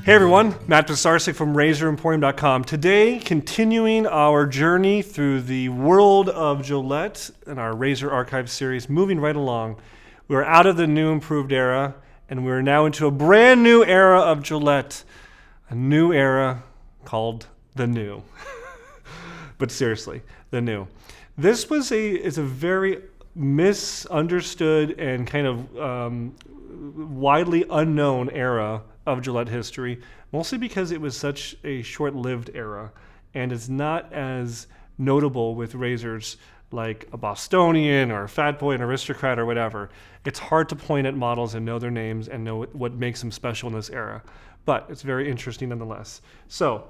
Hey everyone, Matt Pisarcik from RazorEmporium.com. Today, continuing our journey through the world of Gillette in our Razor Archive series, moving right along. We're out of the new improved era, and we're now into a brand new era of Gillette. A new era called the new. But seriously, the new. This is a very misunderstood and kind of widely unknown era of Gillette history, mostly because it was such a short-lived era and it's not as notable with razors like a Bostonian or a Fat Boy, an Aristocrat or whatever. It's hard to point at models and know their names and know what makes them special in this era, but it's very interesting nonetheless. So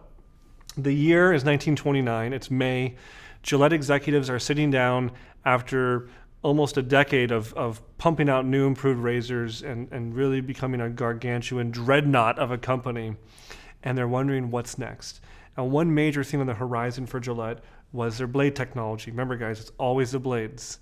the year is 1929, it's May. Gillette executives are sitting down after almost a decade of pumping out new improved razors and really becoming a gargantuan dreadnought of a company. And they're wondering what's next. Now, one major thing on the horizon for Gillette was their blade technology. Remember, guys, it's always the blades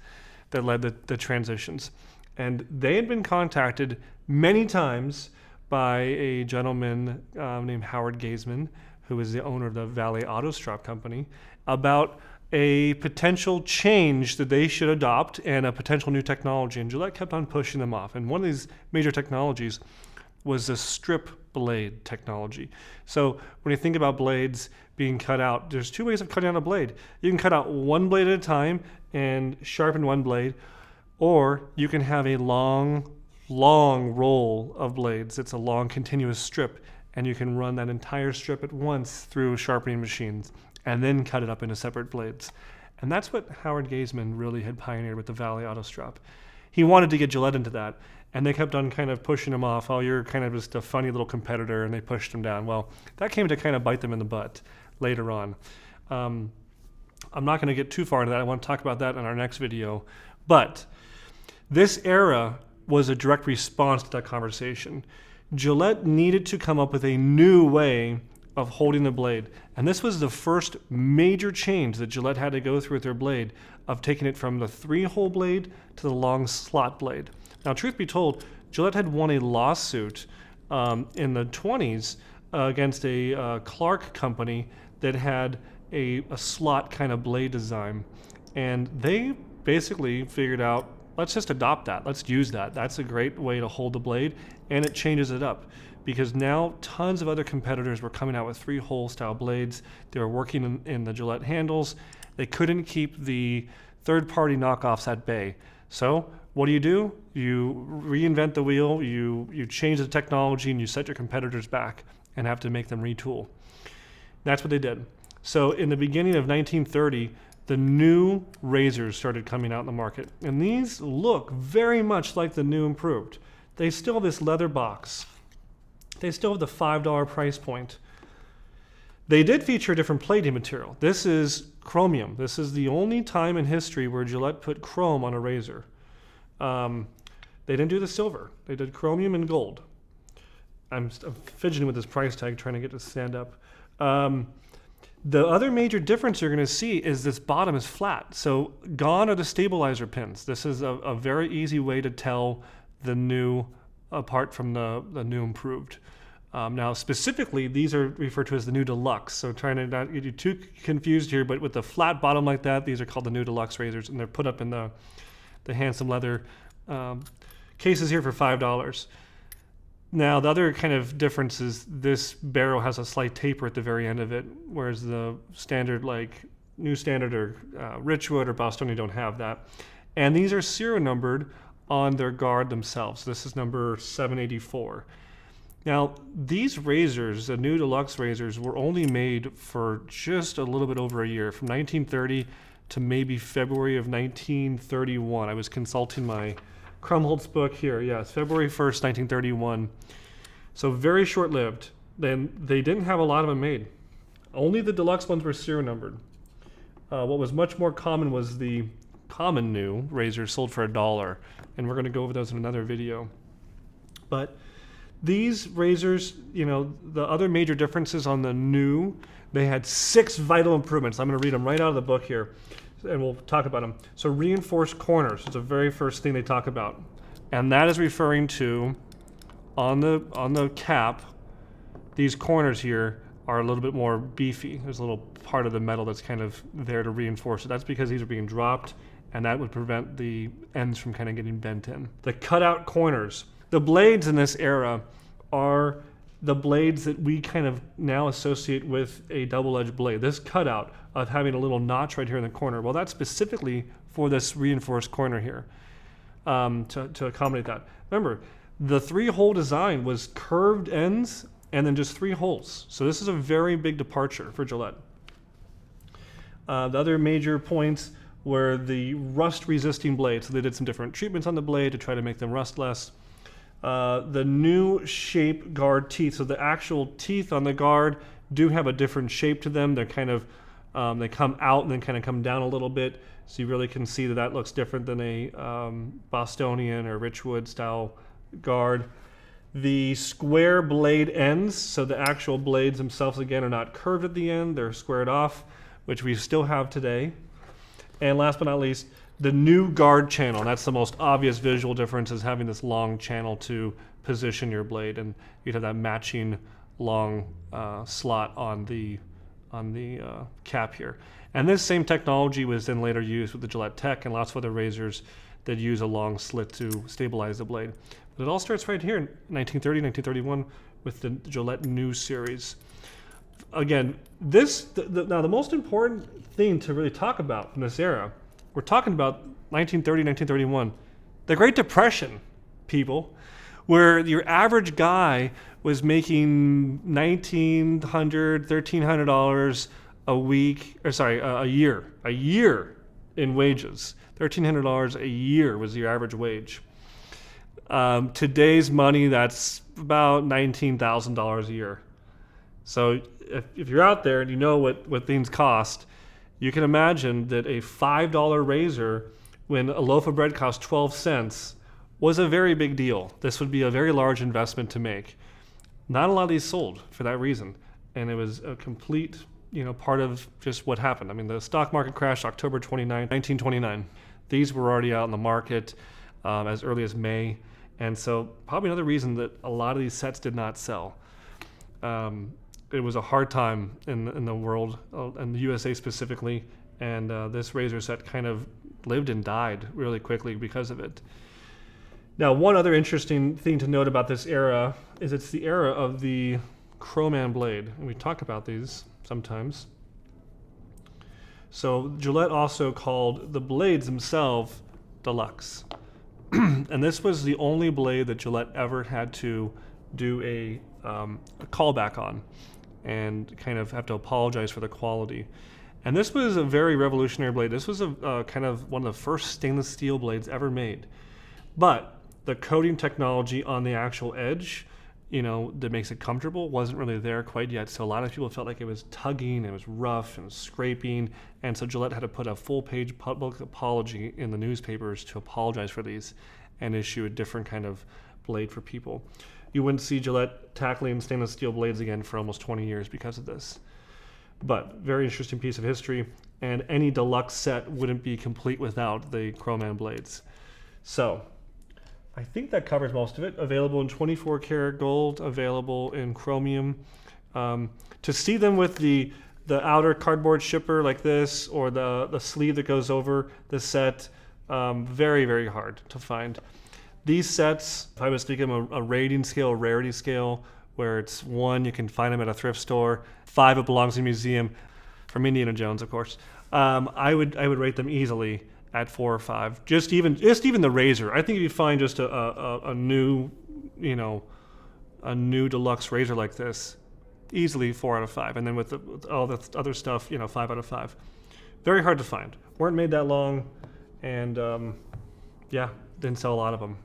that led the transitions. And they had been contacted many times by a gentleman named Howard Gaisman, who is the owner of the Valley Auto Strap Company, about a potential change that they should adopt and a potential new technology. And Gillette kept on pushing them off. And one of these major technologies was the strip blade technology. So when you think about blades being cut out, there's two ways of cutting out a blade. You can cut out one blade at a time and sharpen one blade, or you can have a long roll of blades. It's a long continuous strip, and you can run that entire strip at once through sharpening machines and then cut it up into separate blades. And that's what Howard Gaisman really had pioneered with the Valley Auto Strap. He wanted to get Gillette into that, and they kept on kind of pushing him off. Oh, you're kind of just a funny little competitor, and they pushed him down. Well, that came to kind of bite them in the butt later on. I'm not going to get too far into that. I want to talk about that in our next video. But this era was a direct response to that conversation. Gillette needed to come up with a new way of holding the blade. And this was the first major change that Gillette had to go through with their blade, of taking it from the 3-hole blade to the long slot blade. Now, truth be told, Gillette had won a lawsuit in the 20s against a Clark company that had a slot kind of blade design. And they basically figured out, let's just adopt that. Let's use that. That's a great way to hold the blade, and it changes it up. Because now tons of other competitors were coming out with 3-hole style blades. They were working in the Gillette handles. They couldn't keep the third-party knockoffs at bay. So what do? You reinvent the wheel, you change the technology, and you set your competitors back and have to make them retool. That's what they did. So in the beginning of 1930, the new razors started coming out in the market. And these look very much like the new improved. They still have this leather box. They still have the $5 price point. They did feature a different plating material. This is chromium. This is the only time in history where Gillette put chrome on a razor. They didn't do the silver. They did chromium and gold. I'm fidgeting with this price tag trying to get it to stand up. The other major difference you're going to see is this bottom is flat. So gone are the stabilizer pins. This is a very easy way to tell the new apart from the new improved. Now, specifically, these are referred to as the new Deluxe. So trying to not get you too confused here, but with the flat bottom like that, these are called the new Deluxe razors, and they're put up in the handsome leather cases here for $5. Now, the other kind of difference is this barrel has a slight taper at the very end of it, whereas the standard, like New Standard or Richwood or Bostonian, don't have that. And these are serial numbered on their guard themselves. This is number 784. Now, these razors, the new Deluxe razors, were only made for just a little bit over a year, from 1930 to maybe February of 1931. I was consulting my Krumholtz book here. Yeah, it's February 1st, 1931. So very short-lived. Then they didn't have a lot of them made. Only the Deluxe ones were serial numbered. What was much more common was the common new razors sold for $1, and we're going to go over those in another video. But these razors, the other major differences on the new, they had 6 vital improvements. I'm going to read them right out of the book here, and we'll talk about them. So reinforced corners is the very first thing they talk about, and that is referring to on the cap, these corners here are a little bit more beefy. There's a little part of the metal that's kind of there to reinforce it. That's because these are being dropped, and that would prevent the ends from kind of getting bent in. The cutout corners. The blades in this era are the blades that we kind of now associate with a double-edged blade. This cutout of having a little notch right here in the corner, well, that's specifically for this reinforced corner here to accommodate that. Remember, the 3-hole design was curved ends and then just 3 holes. So this is a very big departure for Gillette. The other major points were the rust-resisting blades. So they did some different treatments on the blade to try to make them rust less. The new shape guard teeth. So the actual teeth on the guard do have a different shape to them. They're kind of, they come out and then kind of come down a little bit. So you really can see that that looks different than a Bostonian or Richwood style guard. The square blade ends, so the actual blades themselves again are not curved at the end, they're squared off, which we still have today. And last but not least, the new guard channel. That's the most obvious visual difference, is having this long channel to position your blade, and you'd have that matching long slot on the cap here. And this same technology was then later used with the Gillette Tech and lots of other razors that use a long slit to stabilize the blade. But it all starts right here in 1930, 1931 with the Gillette New series. Again, now the most important thing to really talk about from this era, we're talking about 1930, 1931, the Great Depression, people, where your average guy was making $1,900, $1,300 a week, or sorry, a year in wages. $1,300 a year was your average wage. Today's money, that's about $19,000 a year. So if you're out there and you know what things cost, you can imagine that a $5 razor, when a loaf of bread cost 12 cents, was a very big deal. This would be a very large investment to make. Not a lot of these sold for that reason. And it was a complete, part of just what happened. I mean, the stock market crashed October 29, 1929. These were already out in the market as early as May. And so probably another reason that a lot of these sets did not sell. It was a hard time in the world, and the USA specifically, and this razor set kind of lived and died really quickly because of it. Now, one other interesting thing to note about this era is it's the era of the Crowman Blade, and we talk about these sometimes. So Gillette also called the blades themselves Deluxe. And this was the only blade that Gillette ever had to do a callback on and kind of have to apologize for the quality. And this was a very revolutionary blade. This was a kind of one of the first stainless steel blades ever made. But the coating technology on the actual edge, that makes it comfortable, wasn't really there quite yet. So a lot of people felt like it was tugging, it was rough and scraping. And so Gillette had to put a full-page public apology in the newspapers to apologize for these and issue a different kind of blade for people. You wouldn't see Gillette tackling stainless steel blades again for almost 20 years because of this. But very interesting piece of history, and any Deluxe set wouldn't be complete without the Crowman blades. So I think that covers most of it. Available in 24 karat gold, available in chromium. To see them with the outer cardboard shipper like this, or the sleeve that goes over the set, very, very hard to find. These sets, if I was thinking a rating scale, a rarity scale, where it's 1, you can find them at a thrift store, 5, it belongs in a museum, from Indiana Jones, of course. I would rate them easily at 4 or 5. Just even the razor. I think if you find just a new Deluxe razor like this, easily 4 out of 5. And then with all the other stuff, 5 out of 5. Very hard to find. Weren't made that long, and didn't sell a lot of them.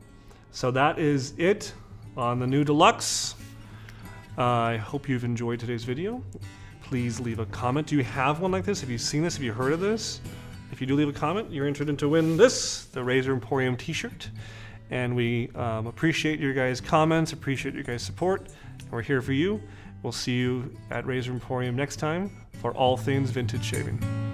So that is it on the new Deluxe. I hope you've enjoyed today's video. Please leave a comment. Do you have one like this? Have you seen this? Have you heard of this? If you do leave a comment, you're entered to win this, the RazorEmporium t-shirt. And we appreciate your guys' comments, appreciate your guys' support. We're here for you. We'll see you at RazorEmporium next time for all things vintage shaving.